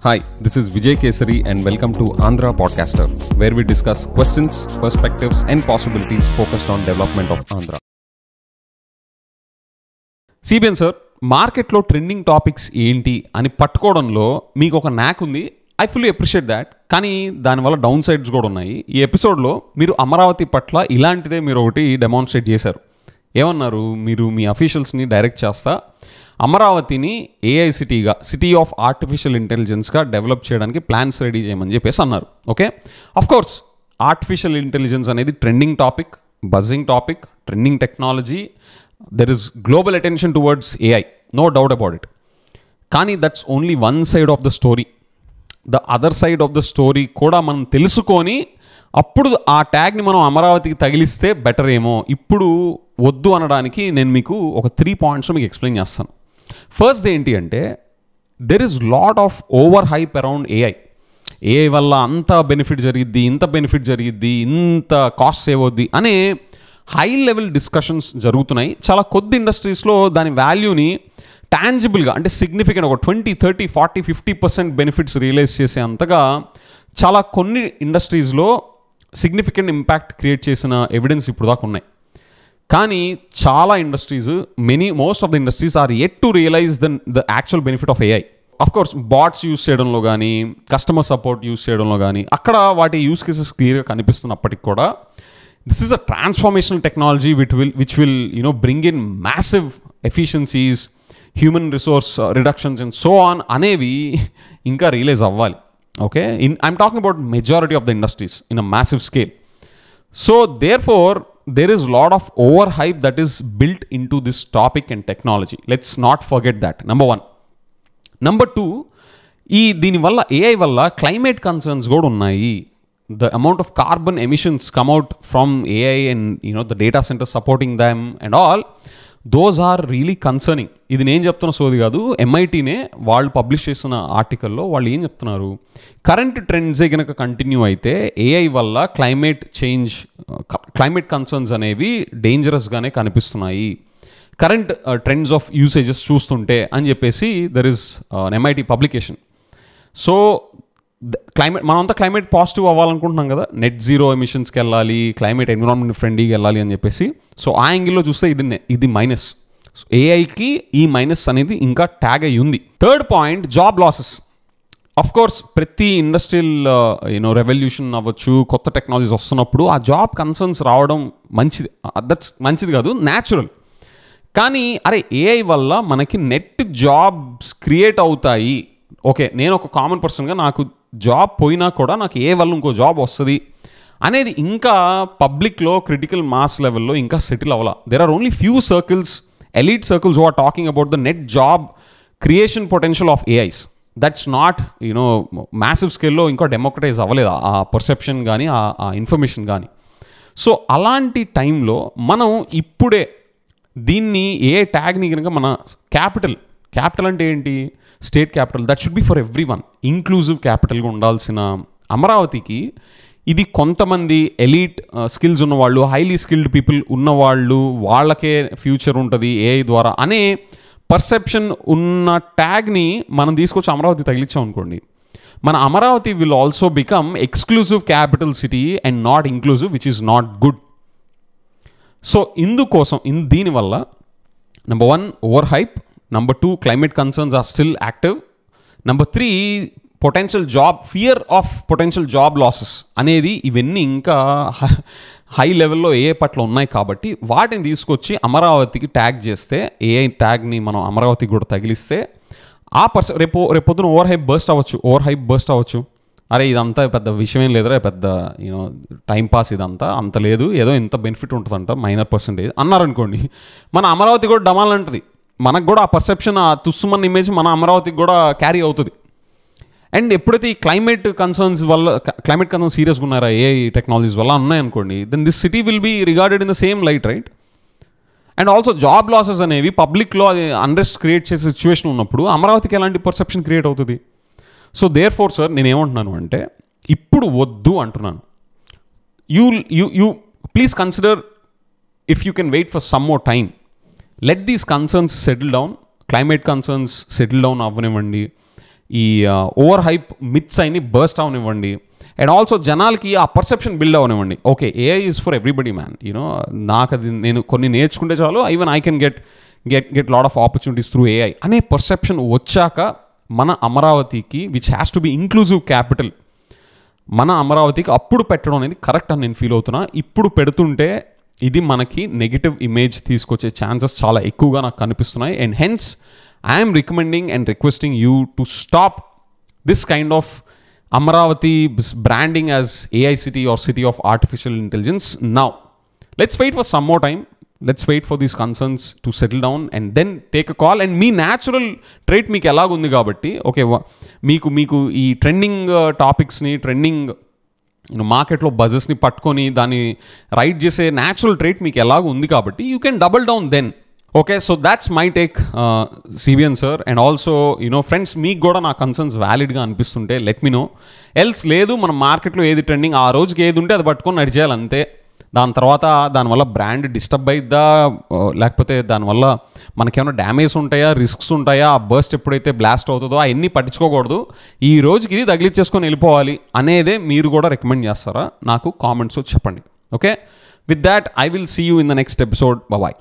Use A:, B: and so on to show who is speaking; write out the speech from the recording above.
A: Hi, this is Vijay Kesari and welcome to Andhra Podcaster, where we discuss questions, perspectives and possibilities focused on development of Andhra. CBN sir, మార్కెట్లో trending topics ఏంటి అని పట్టుకోవడంలో మీకు ఒక న్యాక్ ఉంది. I fully appreciate that. కానీ దానివల్ల down sides కూడా ఉన్నాయి. ఈ ఎపిసోడ్లో మీరు అమరావతి పట్ల ఇలాంటిదే మీరు ఒకటి డెమాన్స్ట్రేట్ చేశారు. ఏమన్నారు? మీరు మీ అఫీషియల్స్ని డైరెక్ట్ చేస్తా అమరావతిని ఏఐ సిటీగా, సిటీ ఆఫ్ ఆర్టిఫిషియల్ ఇంటెలిజెన్స్గా డెవలప్ చేయడానికి ప్లాన్స్ రెడీ చేయమని చెప్పేసి అన్నారు. ఓకే, అఫ్కోర్స్ ఆర్టిఫిషియల్ ఇంటెలిజెన్స్ అనేది trending topic, buzzing topic, trending technology. There is global attention towards AI, no doubt about it. కానీ that's only one side of the story. The other side of the story కూడా మనం తెలుసుకొని అప్పుడు ఆ ట్యాగ్ని మనం అమరావతికి తగిలిస్తే better ఏమో. ఇప్పుడు వద్దు అనడానికి నేను మీకు ఒక 3 పాయింట్స్ మీకు ఎక్స్ప్లెయిన్ చేస్తాను. ఫస్ట్ ఏంటి అంటే, there is lot of over hype around AI. AI వల్ల అంత బెనిఫిట్ జరిగిద్ది, ఇంత బెనిఫిట్ జరిగిద్ది, ఇంత కాస్ట్ సేవ్ అవుద్ది అనే హై లెవెల్ డిస్కషన్స్ జరుగుతున్నాయి. చాలా కొద్ది ఇండస్ట్రీస్లో దాని వాల్యూని టాంజిబుల్గా, అంటే సిగ్నిఫికెంట్, ఒక 20, 30, 40, 50% బెనిఫిట్స్ రియలైజ్ చేసే అంతగా చాలా కొన్ని ఇండస్ట్రీస్లో సిగ్నిఫికెంట్ ఇంపాక్ట్ క్రియేట్ చేసిన ఎవిడెన్స్ ఇప్పుడు దాకా ఉన్నాయి. కానీ చాలా industries, most of the industries are yet to realise the actual benefit of AI. Of course bots use చేయడంలో కానీ, కస్టమర్ సపోర్ట్ యూస్ చేయడంలో కానీ అక్కడ వాటి యూస్ కేసెస్ క్లియర్గా కనిపిస్తున్నప్పటికి కూడా this is a transformational technology which will bring in massive efficiencies, human resource reductions and so on అనేవి ఇంకా రియలైజ్ అవ్వాలి. Okay, I'm talking about majority of the industries in a massive scale. So therefore there is lot of overhype that is built into this topic and technology. Let's not forget that. Number 1. Number 2, దీని వల్ల AI వల్ల climate concerns కూడా ఉన్నాయి. The amount of carbon emissions come out from AI and the data centers supporting them and all, those are really concerning. ఇది నేను చెప్తున్న సోది కాదు, MITనే వాళ్ళు పబ్లిష్ చేసిన ఆర్టికల్లో వాళ్ళు ఏం చెప్తున్నారు, కరెంట్ ట్రెండ్సే కనుక కంటిన్యూ అయితే ఏఐ వల్ల క్లైమేట్ కన్సర్న్స్ అనేవి డేంజరస్గానే కనిపిస్తున్నాయి, కరెంట్ ట్రెండ్స్ ఆఫ్ యూసేజెస్ చూస్తుంటే అని చెప్పేసి there is MIT publication. So మనమంతా క్లైమేట్ పాజిటివ్ అవ్వాలనుకుంటున్నాం కదా, నెట్ జీరో ఎమిషన్స్కి వెళ్ళాలి, క్లైమేట్ ఎన్విరాన్మెంట్ ఫ్రెండ్లీగా వెళ్ళాలి అని చెప్పేసి. సో ఆ యాంగిల్లో చూస్తే ఇది మైనస్. ఏఐకి ఈ మైనస్ అనేది ఇంకా ట్యాగ్ అయ్యి ఉంది. Third point, job losses. Of course ప్రతి ఇండస్ట్రియల్ రెవల్యూషన్ అవ్వచ్చు, కొత్త టెక్నాలజీస్ వస్తున్నప్పుడు ఆ జాబ్ కన్సర్న్స్ రావడం మంచిది. దట్స్ మంచిది కాదు, న్యాచురల్. కానీ అరే ఏఐ వల్ల మనకి నెట్ జాబ్స్ క్రియేట్ అవుతాయి. ఓకే, నేను ఒక కామన్ పర్సన్గా నాకు జాబ్ పోయినా కూడా నాకు ఏ వల్ల ఇంకో జాబ్ వస్తుంది అనేది ఇంకా పబ్లిక్లో క్రిటికల్ మాస్ లెవెల్లో ఇంకా సెటిల్ అవ్వాల. There are only few circles, elite circles who are talking about the net job creation potential of AIs. That's not massive స్కేల్లో ఇంకా డెమోక్రటైజ్ అవ్వలేదు ఆ పర్సెప్షన్ కానీ ఆ ఇన్ఫర్మేషన్ కానీ. సో అలాంటి టైంలో మనం ఇప్పుడే దీన్ని ఏ ట్యాగ్ని కనుక మన క్యాపిటల్ అంటే ఏంటి, state capital, that should be for every one, inclusive క్యాపిటల్గా ఉండాల్సిన అమరావతికి ఇది కొంతమంది ఎలీట్ స్కిల్స్ ఉన్నవాళ్ళు, హైలీ స్కిల్డ్ పీపుల్ ఉన్నవాళ్ళు, వాళ్ళకే ఫ్యూచర్ ఉంటుంది ఏఐ ద్వారా అనే పర్సెప్షన్ ఉన్న ట్యాగ్ని మనం తీసుకొచ్చి అమరావతి తగిలించాం అనుకోండి, మన Amaravati will also become exclusive capital city and not inclusive, which is not good. So దీనివల్ల number 1 over hype, number 2 climate concerns are still active, number 3 fear of potential job losses అనేది, ఇవన్నీ ఇంకా హై లెవెల్లో ఏ పట్ల ఉన్నాయి. కాబట్టి వాటిని తీసుకొచ్చి అమరావతికి ట్యాగ్ చేస్తే, ఏఐ ట్యాగ్ని మనం అమరావతికి కూడా తగిలిస్తే ఆ రేపొద్దున ఓవర్ హైప్ బర్స్ట్ అవ్వచ్చు. అరే ఇదంతా పెద్ద విషయం ఏం లేదురా, పెద్ద టైంపాస్, ఇదంతా అంత లేదు, ఏదో ఇంత బెనిఫిట్ ఉంటుందంట, మైనర్ పర్సెంటేజ్ అన్నారనుకోండి, మన అమరావతి కూడా డమాల్ అంటుంది. మనకు కూడా ఆ పర్సెప్షన్, ఆ తుస్సుమన్న ఇమేజ్ మన అమరావతికి కూడా క్యారీ అవుతుంది. అండ్ ఎప్పుడైతే ఈ క్లైమేట్ కన్సర్న్స్ సీరియస్గా ఉన్నారా ఏఐ టెక్నాలజీస్ వల్ల ఉన్నాయనుకోండి, then this city will be regarded in the same light, right? And also job losses అనేవి పబ్లిక్లో అది అన్రెస్ట్ క్రియేట్ చేసే సిచ్యువేషన్ ఉన్నప్పుడు అమరావతికి ఎలాంటి పర్సెప్షన్ క్రియేట్ అవుతుంది? సో దేర్ ఫోర్ సార్, నేనేమంటున్నాను అంటే ఇప్పుడు వద్దు అంటున్నాను. You please consider if you can wait for some more time, let these concerns settle down, climate concerns settle down అవ్వనివ్వండి, ఈ ఓవర్ హైప్ మిత్స్ అయిని బర్స్ట్ అవనివ్వండి. అండ్ ఆల్సో జనాలకి ఆ పర్సెప్షన్ బిల్డ్ అవనివ్వండి. Okay, AI is for everybody man, నాకు అది నేను కొన్ని నేర్చుకుంటే చాలు, even I can get lot of opportunities through AI అనే పర్సెప్షన్ వచ్చాక మన అమరావతికి, which has to be inclusive capital, మన అమరావతికి అప్పుడు పెట్టడం అనేది కరెక్ట్ అని నేను ఫీల్ అవుతున్నా. ఇప్పుడు పెడుతుంటే ఇది మనకి నెగిటివ్ ఇమేజ్ తీసుకొచ్చే ఛాన్సెస్ చాలా ఎక్కువగా నాకు కనిపిస్తున్నాయి. And hence I'm recommending and requesting you to stop this kind of Amaravati branding as AI city or city of artificial intelligence. Now, let's wait for some more time. Let's wait for these concerns to settle down and then take a call. And me natural trait మీకు ఎలాగుంది కాబట్టి, okay, మీకు ఈ trending టాపిక్స్ని, trending మార్కెట్లో బజెస్ని పట్టుకొని దాన్ని right చేసే natural trait మీకు ఎలాగ ఉంది కాబట్టి you can double down then. Okay, so that's my take, CBN sir. And also friends, మీకు కూడా నా కన్సర్న్స్ వ్యాలిడ్గా అనిపిస్తుంటే లెట్ మీ నో. ఎల్స్ లేదు, మన మార్కెట్లో ఏది ట్రెండింగ్ ఆ రోజుకి ఏది ఉంటే అది పట్టుకొని నడిచేయాలి అంతే. దాని తర్వాత దానివల్ల బ్రాండ్ డిస్టర్బ్ అయిద్దా, లేకపోతే దానివల్ల మనకేమైనా డ్యామేజ్ ఉంటాయా, రిస్క్స్ ఉంటాయా, ఆ బర్స్ట్ ఎప్పుడైతే బ్లాస్ట్ అవుతుందో అవన్నీ పట్టించుకోకూడదు, ఈ రోజుకి ఇది తగిలిచ్చేసుకొని వెళ్ళిపోవాలి అనేదే మీరు కూడా రికమెండ్ చేస్తారా? నాకు కామెంట్స్లో చెప్పండి. Okay, with that I will see you in the next episode. Bye.